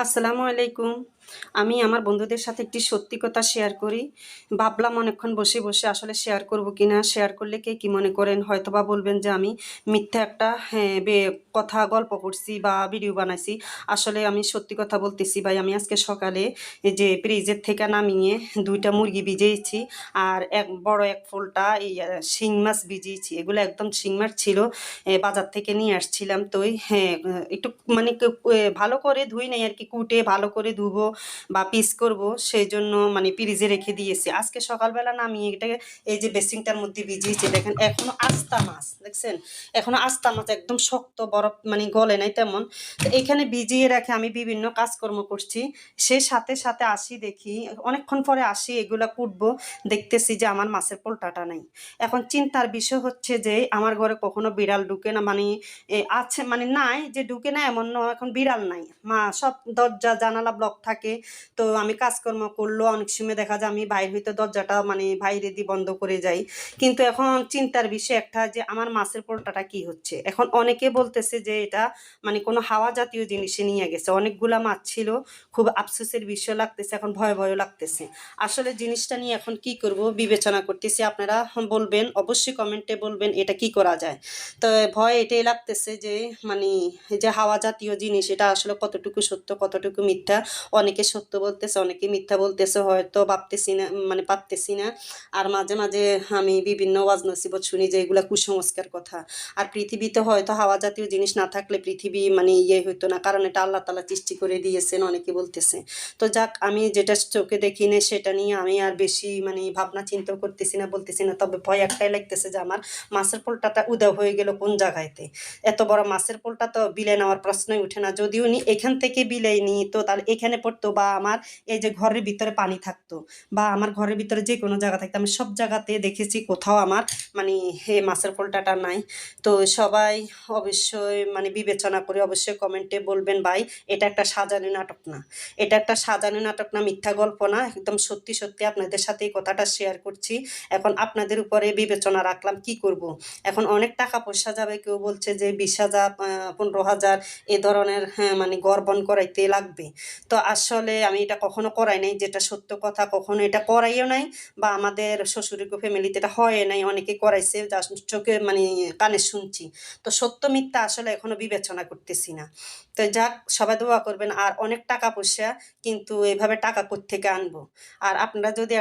আসসালামু আলাইকুম। আমি আমার বন্ধুদের সাথে একটি সত্যি কথা শেয়ার করি। ভাবলাম অনেকক্ষণ বসে, বসে আসলে শেয়ার করব কিনা? শেয়ার করলে কে কি মনে করেন? হয়তোবা বলবেন যে আমি মিথ্যা একটা কথা গল্প করছি বা ভিডিও বানাইছি। আসলে আমি সত্যি কথা বলতেছি ভাই, আমি আজকে সকালে এই যে ফ্রিজের থেকে নামিয়ে ২ টা মুরগি ভিজিয়েছি আর বড় এক ফোল্টা শিং মাছ ভিজিয়েছি। এগুলো একদম শিং মাছ ছিল। বাজার থেকে নিয়ে আসছিলাম। তো একটু মানে ভালো করে ধুই নাই আরকি, কুটে ভালো করে ধুবো বা পিস করব সেইজন্য মানে ফ্রিজে রেখে দিয়েছি। আজকে সকালবেলা নামিয়ে এটাকে এই যে বেসিনটার মধ্যে ভিজিয়েছি, দেখেন এখনো আস্তা মাছ, দেখছেন? এখনো আস্তা মাছ, একদম শক্ত, বরফ মানে গলে নাই তেমন। তো এখানে ভিজিয়ে রেখে আমি বিভিন্ন কাজকর্ম করছি। সে সাথে, সাথে আসি, দেখি অনেকক্ষণ পরে আসি এগুলা কুটবো, দেখতেছি যে আমার মাছের পোলটাটা নাই। এখন চিন্তার বিষয় হচ্ছে যে আমার ঘরে কখনো বিড়াল ঢুকে না, মানে আছে মানে নাই যে ঢুকে না এমন নয়, এখন বিড়াল নাই। সব দরজা জানালা ব্লক থাকে। তো আমি কাজকর্ম করলেও অনেক সময় দেখা যায় আমি বাইরে হইতে দরজাটা মানে বাইরে দিয়ে বন্ধ করে যাই। কিন্তু এখন চিন্তার বিষয় একটা যে আমার মাছের পোলটাটা কি হচ্ছে? এখন অনেকে বলতেছে যে এটা মানে কোনো হাওয়া জাতীয় জিনিসে নিয়ে গেছে। অনেকগুলা মাছ ছিল। খুব আফসোসের বিষয় লাগতেছে, এখন ভয়, ভয়ও লাগতেছে। আসলে জিনিসটা নিয়ে এখন কি করব বিবেচনা করতেছি। আপনারা বলবেন, অবশ্যই কমেন্টে বলবেন এটা কি করা যায়। তো ভয় এটাই লাগতেছে যে মানে এই যে হাওয়া জাতীয় জিনিস, এটা আসলে কতটুকু সত্য কতটুকু মিথ্যা। অনেকে সত্য বলতেছে, অনেকে মিথ্যা বলতেছে, হয়তো ভাবতেছি না মানে পারতেছি না। আর মাঝে মাঝে আমি বিভিন্ন ওয়াজ নসিবত শুনি যে এগুলা কুসংস্কার কথা। আর পৃথিবীতে হয়তো হাওয়া জাতীয় জিনিস না থাকলে পৃথিবী মানে হইতো না, কারণ এটা আল্লাহ তাআলা সৃষ্টি করে দিয়েছেন, অনেকে বলতেছে। তো যাক, আমি যেটা চোখে দেখি না সেটা নিয়ে আমি আর বেশি মানে ভাবনা চিন্তা করতেছি না, বলতেছি না। তবে ভয় একটাই লাগতেছে যে আমার মাছের পোলটাটা উধাও হয়ে গেল কোন জায়গাতে? এত বড় মাছের পোলটা তো বিলে নেওয়ার প্রশ্নই উঠে না। যদিও এখান থেকে বিলেই নিত তাহলে এখানে পড়তো, বা আমার এই যে ঘরের ভিতরে পানি থাকতো, বা আমার ঘরের ভিতরে যে কোনো জায়গা থাকতো, আমি সব জায়গাতে দেখেছি, কোথাও আমার মানে মাছের পোলটাটা নাই। তো সবাই অবশ্যই মানে বিবেচনা করে অবশ্যই কমেন্টে বলবেন ভাই এটা একটা সাজানো নাটক না। এটা একটা সাজানো নাটক না, মিথ্যা গল্প না, একদম সত্যি, সত্যি আপনাদের সাথে এই কথাটা শেয়ার করছি। এখন আপনাদের উপরে বিবেচনা রাখলাম কি করব। এখন অনেক টাকা পয়সা যাবে, কেউ বলছে যে 20,000 15,000 এ ধরনের, হ্যাঁ মানে ঘর বন করাইতে লাগবে। তো আসলে আমি এটা কখনো করাই নাই, যেটা সত্য কথা, কখনো এটা করাইও নাই। বা আমাদের শ্বশুরিক ফ্যামিলিতে এটা হয় নাই, অনেকে করাইছে যা চোখে মানে কানে শুনছি। তো সত্য মিথ্যা আসলে এখনো বিবেচনা করতেছি না। তো যাক, সবাই দোয়া করবেন। আর অনেক টাকা পয়সা, কিন্তু এভাবে টাকা কোত্থেকে আনবো? আর আপনারা যদি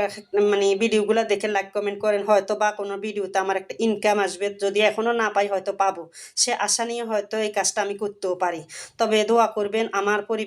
মানে ভিডিওগুলো দেখে লাইক কমেন্ট করেন, হয়তো বা কোনো ভিডিওতে আমার একটা ইনকাম আসবে, যদি এখনো না পাই হয়তো পাবো। সে আশা নিয়ে হয়তো এই কাজটা আমি করতেও পারি। তবে দোয়া করবেন আমার পরিবার